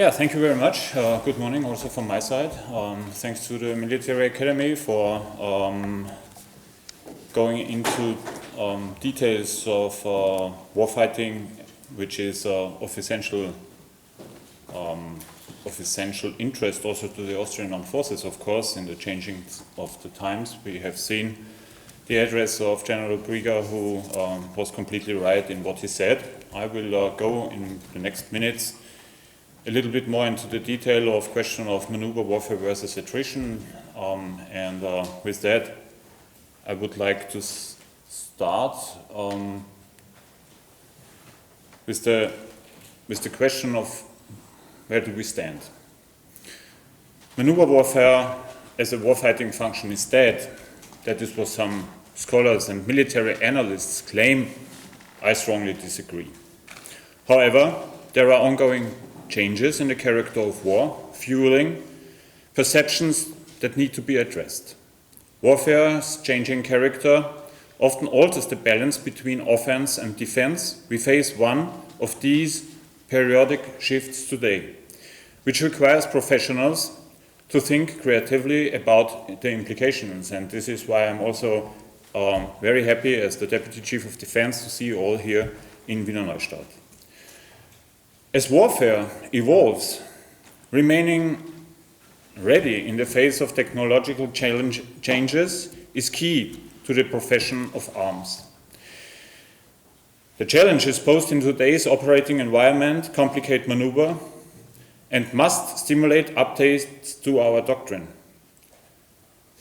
Yeah, thank you very much. Good morning also from my side. Thanks to the Military Academy for going into details of warfighting, which is of essential interest also to the Austrian armed forces, of course, in the changing of the times. We have seen the address of General Krieger, who was completely right in what he said. I will go in the next minutes a little bit more into the detail of question of maneuver warfare versus attrition, and with that I would like to start with the question of where do we stand. Maneuver warfare as a warfighting function is dead. That is what some scholars and military analysts claim. I strongly disagree. However, there are ongoing changes in the character of war, fueling perceptions that need to be addressed. Warfare's changing character often alters the balance between offense and defense. We face one of these periodic shifts today, which requires professionals to think creatively about the implications. And this is why I'm also very happy as the Deputy Chief of Defense to see you all here in Wiener Neustadt. As warfare evolves, remaining ready in the face of technological changes is key to the profession of arms. The challenges posed in today's operating environment complicate maneuver and must stimulate updates to our doctrine.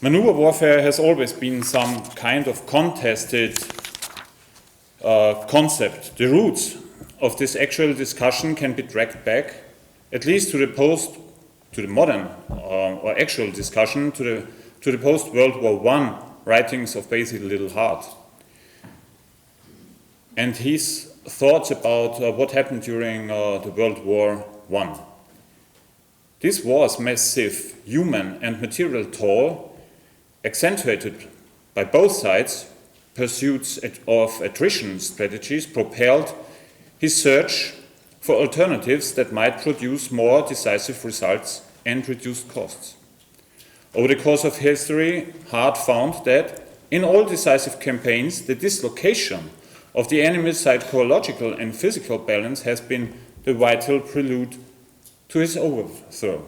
Maneuver warfare has always been some kind of contested concept. The roots of this actual discussion can be dragged back, at least to the modern or actual discussion, to the post-World War I writings of Basil Little-Hart and his thoughts about what happened during the World War I. This war's massive human and material toll, accentuated by both sides' pursuits of attrition strategies, propelled his search for alternatives that might produce more decisive results and reduced costs. Over the course of history, Hart found that in all decisive campaigns, the dislocation of the enemy's psychological and physical balance has been the vital prelude to his overthrow.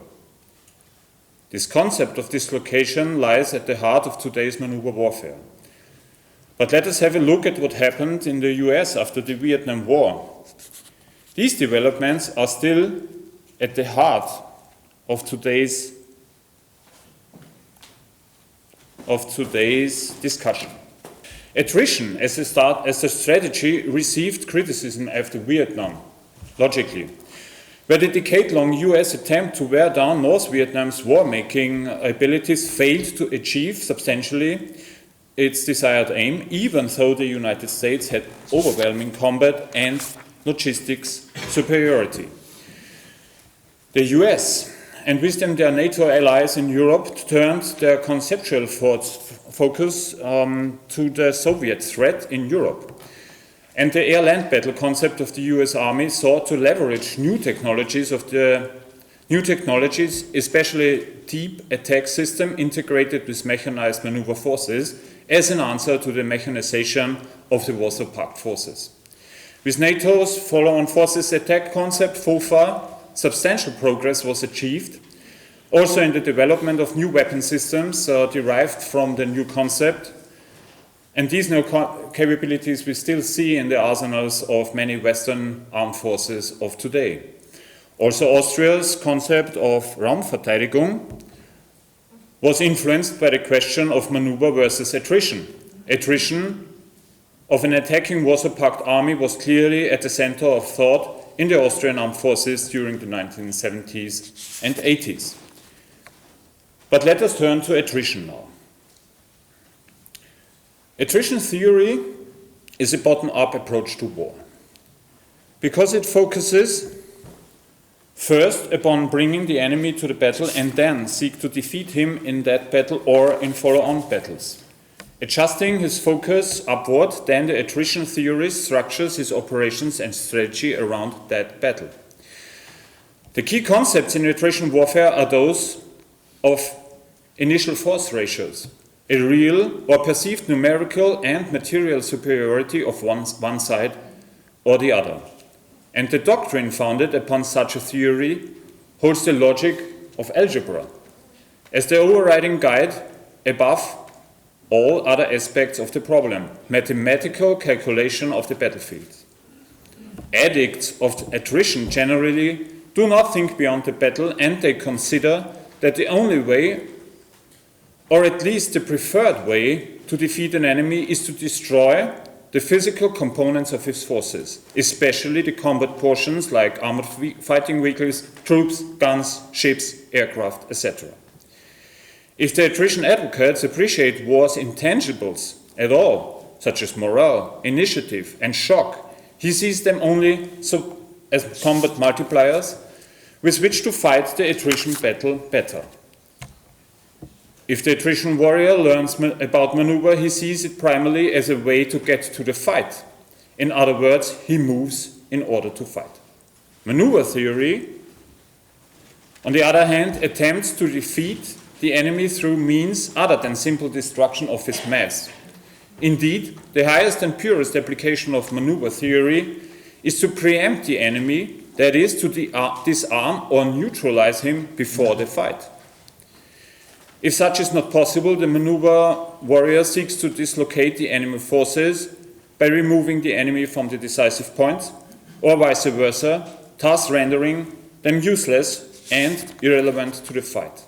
This concept of dislocation lies at the heart of today's maneuver warfare. But let us have a look at what happened in the US after the Vietnam War. These developments are still at the heart of today's discussion. Attrition as a strategy received criticism after Vietnam, logically, where the decade-long US attempt to wear down North Vietnam's war-making abilities failed to achieve substantially its desired aim, even though the United States had overwhelming combat and logistics superiority. The US, and with them their NATO allies in Europe, turned their conceptual focus to the Soviet threat in Europe. And the air-land battle concept of the US Army sought to leverage new technologies, especially deep attack system integrated with mechanized maneuver forces, as an answer to the mechanization of the Warsaw Pact forces. With NATO's follow-on forces attack concept, FOFA, substantial progress was achieved, also in the development of new weapon systems derived from the new concept. And these new capabilities we still see in the arsenals of many Western armed forces of today. Also, Austria's concept of Raumverteidigung was influenced by the question of maneuver versus attrition. Attrition of an attacking Warsaw Pact army was clearly at the center of thought in the Austrian armed forces during the 1970s and 80s. But let us turn to attrition now. Attrition theory is a bottom-up approach to war, because it focuses first upon bringing the enemy to the battle and then seek to defeat him in that battle or in follow-on battles. Adjusting his focus upward, then the attrition theorist structures his operations and strategy around that battle. The key concepts in attrition warfare are those of initial force ratios, a real or perceived numerical and material superiority of one side or the other. And the doctrine founded upon such a theory holds the logic of algebra as the overriding guide above all other aspects of the problem, mathematical calculation of the battlefield. Addicts of attrition generally do not think beyond the battle, and they consider that the only way, or at least the preferred way, to defeat an enemy is to destroy the physical components of his forces, especially the combat portions like armored fighting vehicles, troops, guns, ships, aircraft, etc. If the attrition advocates appreciate war's intangibles at all, such as morale, initiative, and shock, he sees them only as combat multipliers with which to fight the attrition battle better. If the attrition warrior learns about maneuver, he sees it primarily as a way to get to the fight. In other words, he moves in order to fight. Maneuver theory, on the other hand, attempts to defeat the enemy through means other than simple destruction of his mass. Indeed, the highest and purest application of maneuver theory is to preempt the enemy, that is, to disarm or neutralize him before the fight. If such is not possible, the maneuver warrior seeks to dislocate the enemy forces by removing the enemy from the decisive point, or vice versa, thus rendering them useless and irrelevant to the fight.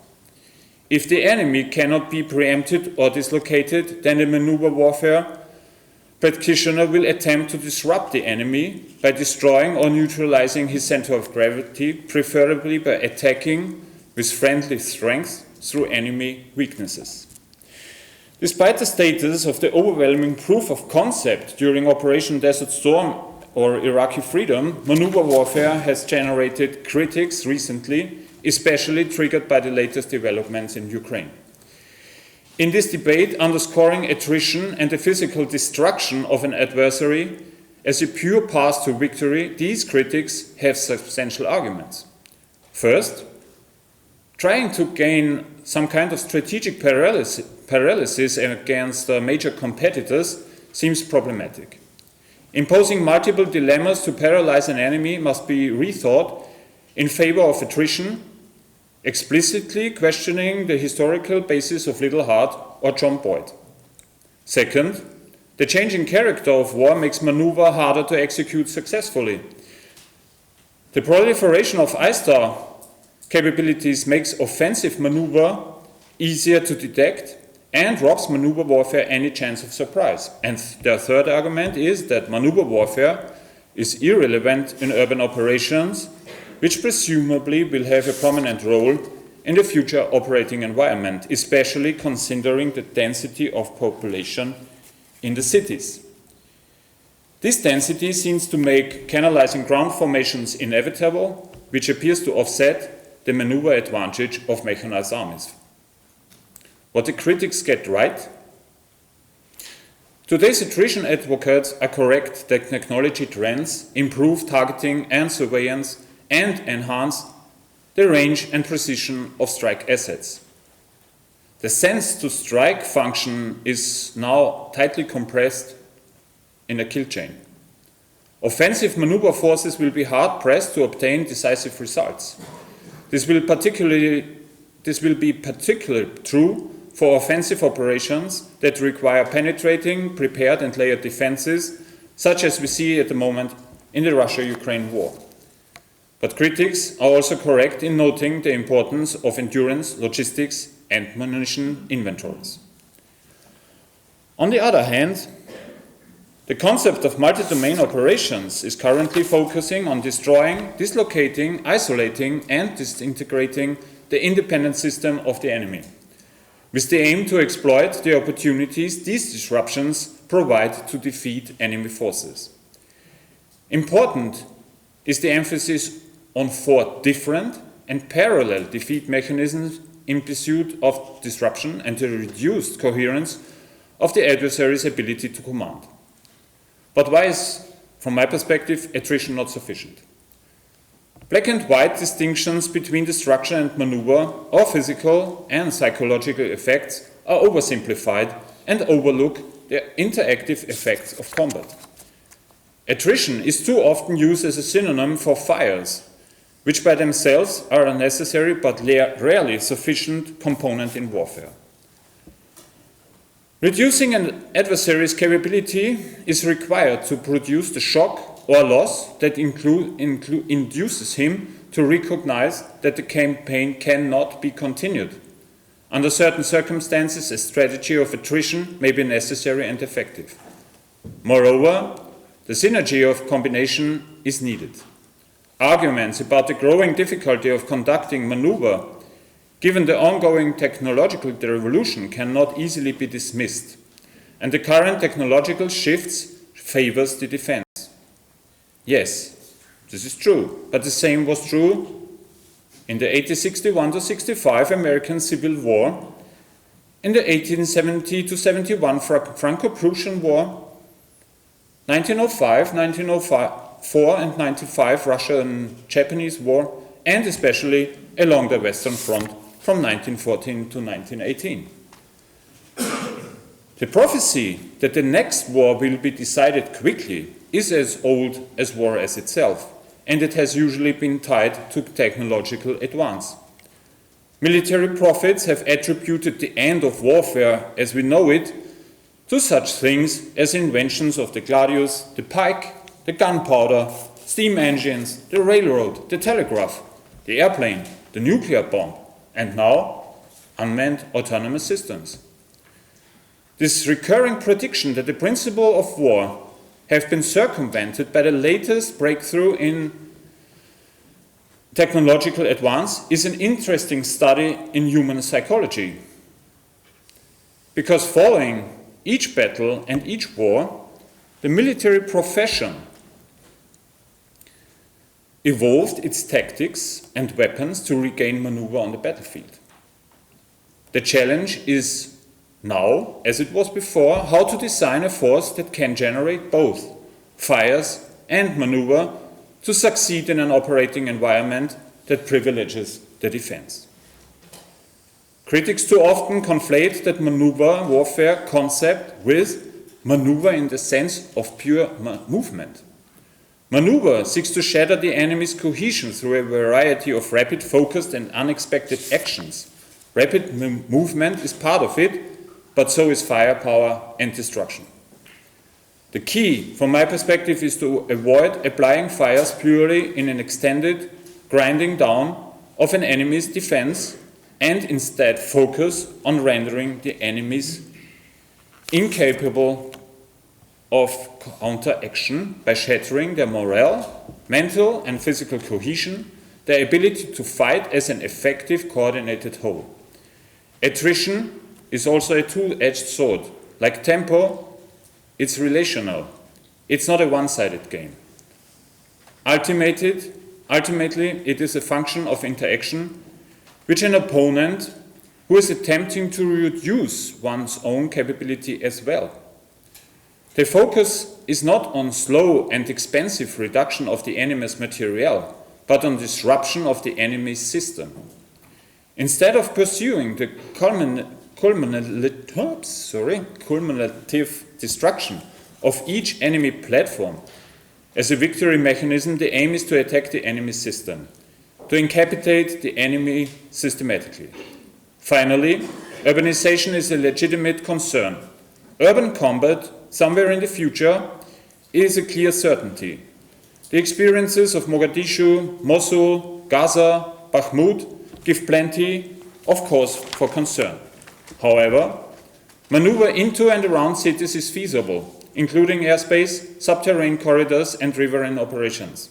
If the enemy cannot be preempted or dislocated, then the maneuver warfare practitioner will attempt to disrupt the enemy by destroying or neutralizing his center of gravity, preferably by attacking with friendly strength through enemy weaknesses. Despite the status of the overwhelming proof of concept during Operation Desert Storm or Iraqi Freedom, maneuver warfare has generated critics recently, especially triggered by the latest developments in Ukraine. In this debate, underscoring attrition and the physical destruction of an adversary as a pure path to victory, these critics have substantial arguments. First, trying to gain some kind of strategic paralysis against major competitors seems problematic. Imposing multiple dilemmas to paralyze an enemy must be rethought in favor of attrition, explicitly questioning the historical basis of Little Heart or John Boyd. Second, the changing character of war makes maneuver harder to execute successfully. The proliferation of ISTAR capabilities makes offensive maneuver easier to detect and robs maneuver warfare any chance of surprise. And their third argument is that maneuver warfare is irrelevant in urban operations, which presumably will have a prominent role in the future operating environment, especially considering the density of population in the cities. This density seems to make canalizing ground formations inevitable, which appears to offset the maneuver advantage of mechanized armies. What the critics get right? Today's attrition advocates are correct that technology trends improve targeting and surveillance and enhance the range and precision of strike assets. The sense to strike function is now tightly compressed in a kill chain. Offensive maneuver forces will be hard pressed to obtain decisive results. This will be particularly true for offensive operations that require penetrating, prepared and layered defenses, such as we see at the moment in the Russia-Ukraine war. But critics are also correct in noting the importance of endurance, logistics and munition inventories. On the other hand, the concept of multi-domain operations is currently focusing on destroying, dislocating, isolating and disintegrating the independent system of the enemy, with the aim to exploit the opportunities these disruptions provide to defeat enemy forces. Important is the emphasis on 4 different and parallel defeat mechanisms in pursuit of disruption and the reduced coherence of the adversary's ability to command. But why is, from my perspective, attrition not sufficient? Black and white distinctions between destruction and maneuver, or physical and psychological effects, are oversimplified and overlook the interactive effects of combat. Attrition is too often used as a synonym for fires, which by themselves are a necessary but rarely sufficient component in warfare. Reducing an adversary's capability is required to produce the shock or loss that induces him to recognize that the campaign cannot be continued. Under certain circumstances, a strategy of attrition may be necessary and effective. Moreover, the synergy of combination is needed. Arguments about the growing difficulty of conducting maneuver, given the ongoing technological revolution, cannot easily be dismissed, and the current technological shifts favors the defense. Yes, this is true, but the same was true in the 1861-65 American Civil War, in the 1870-71 Franco-Prussian War, 1905, 1904 and 1995 Russian-Japanese War, and especially along the Western Front from 1914 to 1918. The prophecy that the next war will be decided quickly is as old as war as itself, and it has usually been tied to technological advance. Military prophets have attributed the end of warfare as we know it to such things as inventions of the gladius, the pike, the gunpowder, steam engines, the railroad, the telegraph, the airplane, the nuclear bomb, and now unmanned autonomous systems. This recurring prediction that the principle of war have been circumvented by the latest breakthrough in technological advance is an interesting study in human psychology. Because following each battle and each war, the military profession evolved its tactics and weapons to regain maneuver on the battlefield. The challenge is now, as it was before, how to design a force that can generate both fires and maneuver to succeed in an operating environment that privileges the defense. Critics too often conflate that maneuver warfare concept with maneuver in the sense of pure movement. Maneuver seeks to shatter the enemy's cohesion through a variety of rapid, focused and unexpected actions. Rapid movement is part of it, but so is firepower and destruction. The key, from my perspective, is to avoid applying fires purely in an extended grinding down of an enemy's defense and instead focus on rendering the enemies incapable of counteraction by shattering their morale, mental and physical cohesion, their ability to fight as an effective coordinated whole. Attrition is also a two-edged sword. Like tempo, it's relational. It's not a one-sided game. Ultimately, it is a function of interaction which an opponent who is attempting to reduce one's own capability as well. The focus is not on slow and expensive reduction of the enemy's materiel, but on disruption of the enemy's system. Instead of pursuing the cumulative destruction of each enemy platform as a victory mechanism, the aim is to attack the enemy system, to incapacitate the enemy systematically. Finally, urbanization is a legitimate concern. Urban combat, somewhere in the future, is a clear certainty. The experiences of Mogadishu, Mosul, Gaza, Bakhmut give plenty of cause for concern. However, maneuver into and around cities is feasible, including airspace, subterranean corridors, and riverine operations.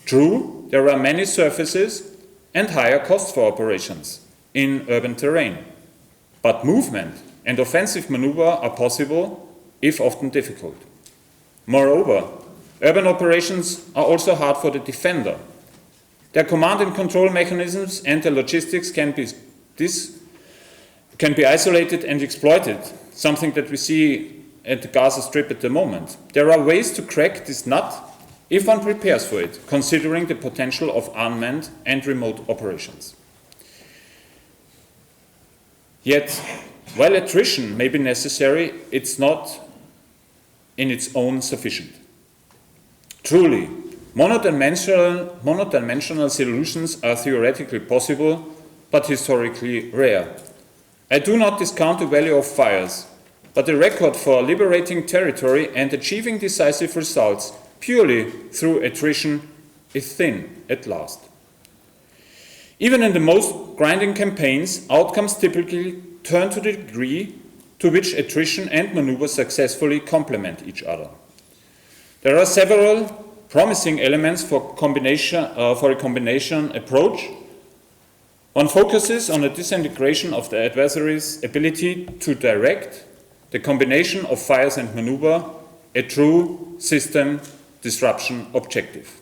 True, there are many surfaces and higher costs for operations in urban terrain, but movement and offensive maneuver are possible, if often difficult. Moreover, urban operations are also hard for the defender. Their command and control mechanisms and the logistics can be isolated and exploited, something that we see at the Gaza Strip at the moment. There are ways to crack this nut if one prepares for it, considering the potential of unmanned and remote operations. Yet, while attrition may be necessary, it's not in its own sufficient. Truly, monodimensional solutions are theoretically possible, but historically rare. I do not discount the value of fires, but the record for liberating territory and achieving decisive results purely through attrition is thin at last. Even in the most grinding campaigns, outcomes typically turn to the degree to which attrition and maneuver successfully complement each other. There are several promising elements for a combination approach. One focuses on the disintegration of the adversary's ability to direct the combination of fires and maneuver, a true system disruption objective.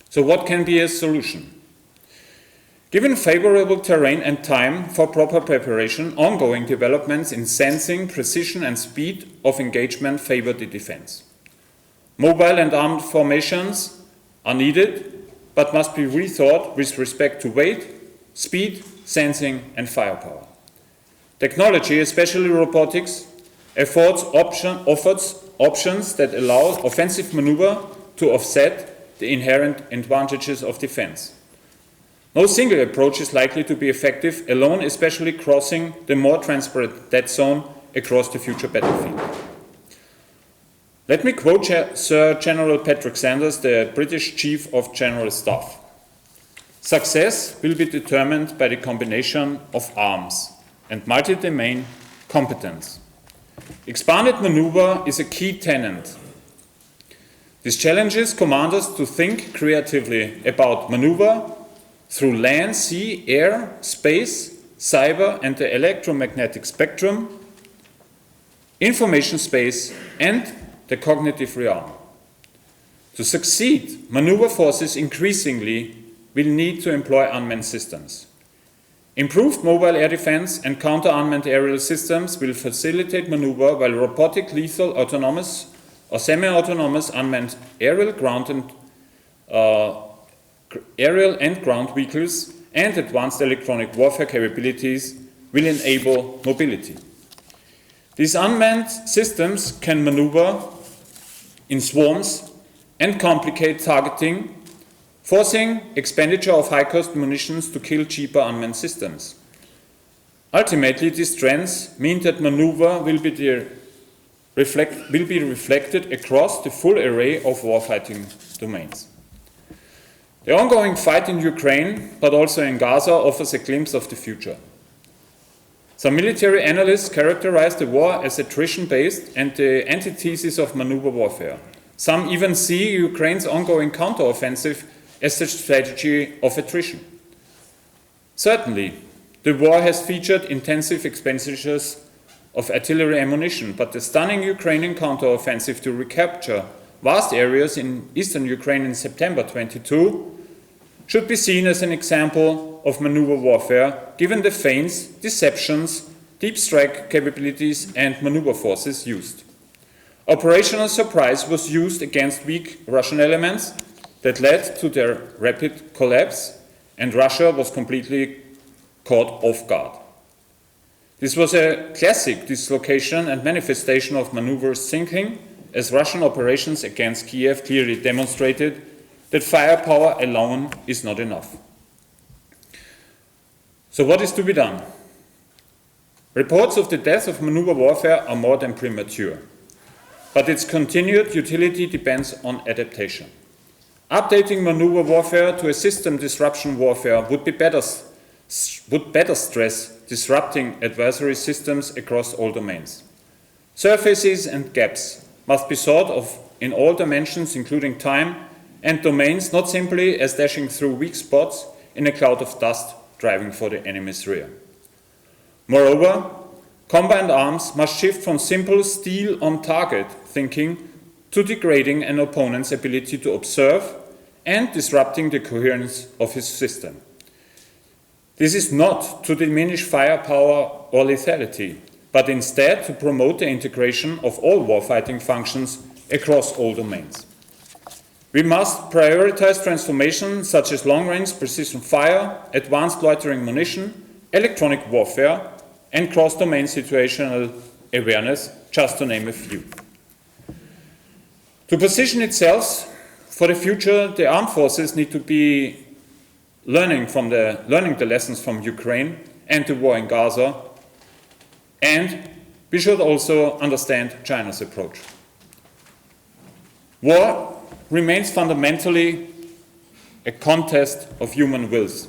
So what can be a solution? Given favorable terrain and time for proper preparation, ongoing developments in sensing, precision and speed of engagement favor the defense. Mobile and armed formations are needed, but must be rethought with respect to weight, speed, sensing and firepower. Technology, especially robotics, offers options that allow offensive maneuver to offset the inherent advantages of defense. No single approach is likely to be effective alone, especially crossing the more transparent dead zone across the future battlefield. Let me quote Sir General Patrick Sanders, the British Chief of General Staff. Success will be determined by the combination of arms and multi-domain competence. Expanded maneuver is a key tenet. This challenges commanders to think creatively about maneuver through land, sea, air, space, cyber and the electromagnetic spectrum, information space and the cognitive realm. To succeed, maneuver forces increasingly will need to employ unmanned systems. Improved mobile air defense and counter-unmanned aerial systems will facilitate maneuver, while robotic, lethal, autonomous or semi-autonomous unmanned aerial and ground vehicles and advanced electronic warfare capabilities will enable mobility. These unmanned systems can maneuver in swarms and complicate targeting, forcing expenditure of high-cost munitions to kill cheaper unmanned systems. Ultimately, these trends mean that maneuver will be reflected across the full array of warfighting domains. The ongoing fight in Ukraine, but also in Gaza, offers a glimpse of the future. Some military analysts characterize the war as attrition-based and the antithesis of maneuver warfare. Some even see Ukraine's ongoing counteroffensive as the strategy of attrition. Certainly, the war has featured intensive expenditures of artillery ammunition, but the stunning Ukrainian counteroffensive to recapture vast areas in eastern Ukraine in September 22 should be seen as an example of maneuver warfare, given the feints, deceptions, deep strike capabilities and maneuver forces used. Operational surprise was used against weak Russian elements that led to their rapid collapse, and Russia was completely caught off guard. This was a classic dislocation and manifestation of maneuvers thinking, as Russian operations against Kiev clearly demonstrated that firepower alone is not enough. So what is to be done? Reports of the death of maneuver warfare are more than premature, but its continued utility depends on adaptation. Updating maneuver warfare to a system disruption warfare would better stress disrupting adversary systems across all domains. Surfaces and gaps must be thought of in all dimensions, including time and domains, not simply as dashing through weak spots in a cloud of dust driving for the enemy's rear. Moreover, combined arms must shift from simple steel-on-target thinking to degrading an opponent's ability to observe and disrupting the coherence of his system. This is not to diminish firepower or lethality, but instead to promote the integration of all warfighting functions across all domains. We must prioritize transformations such as long-range precision fire, advanced loitering munition, electronic warfare, and cross-domain situational awareness, just to name a few. To position itself for the future, the armed forces need to be learning the lessons from Ukraine and the war in Gaza, and we should also understand China's approach. War remains fundamentally a contest of human wills.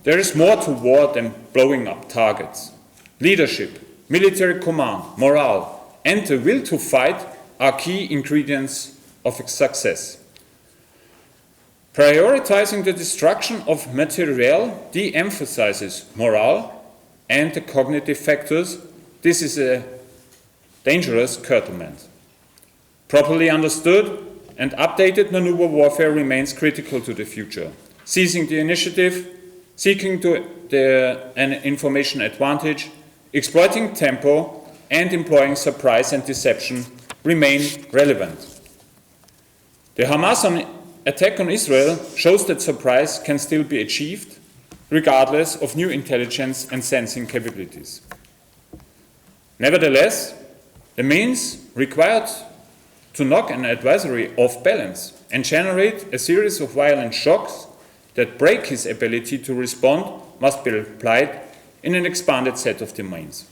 There is more to war than blowing up targets. Leadership, military command, morale, and the will to fight are key ingredients of success. Prioritizing the destruction of materiel de-emphasizes morale and the cognitive factors. This is a dangerous curtailment. Properly understood and updated maneuver warfare remains critical to the future. Seizing the initiative, seeking an information advantage, exploiting tempo, and employing surprise and deception remain relevant. The Hamas attack on Israel shows that surprise can still be achieved, regardless of new intelligence and sensing capabilities. Nevertheless, the means required to knock an adversary off balance and generate a series of violent shocks that break his ability to respond must be applied in an expanded set of domains.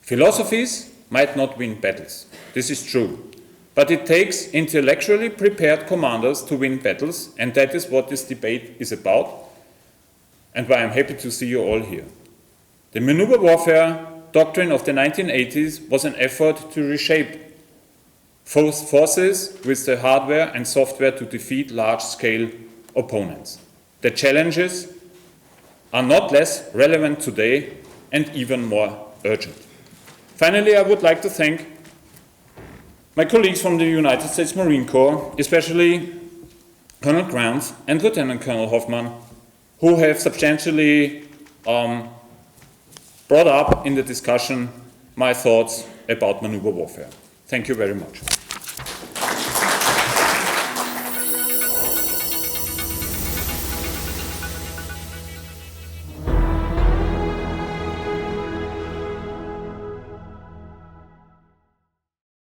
Philosophies might not win battles, this is true, but it takes intellectually prepared commanders to win battles, and that is what this debate is about, and why I'm happy to see you all here. The maneuver warfare doctrine of the 1980s was an effort to reshape forces with the hardware and software to defeat large-scale opponents. The challenges are not less relevant today and even more urgent. Finally, I would like to thank my colleagues from the United States Marine Corps, especially Colonel Grant and Lieutenant Colonel Hoffman, who have substantially brought up in the discussion my thoughts about maneuver warfare. Thank you very much.